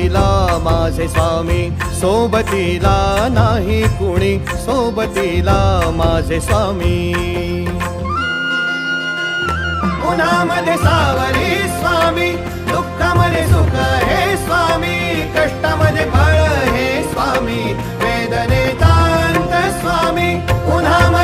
सोबतीला माझे स्वामी, सोबतीला नाही कुणी, सोबतीला माझे स्वामी. उन्हामध्ये सावली स्वामी, दुःखामध्ये सुख हे स्वामी, कष्टामध्ये बळ हे स्वामी, वेदनेचा अंत स्वामी. उन्हामध्ये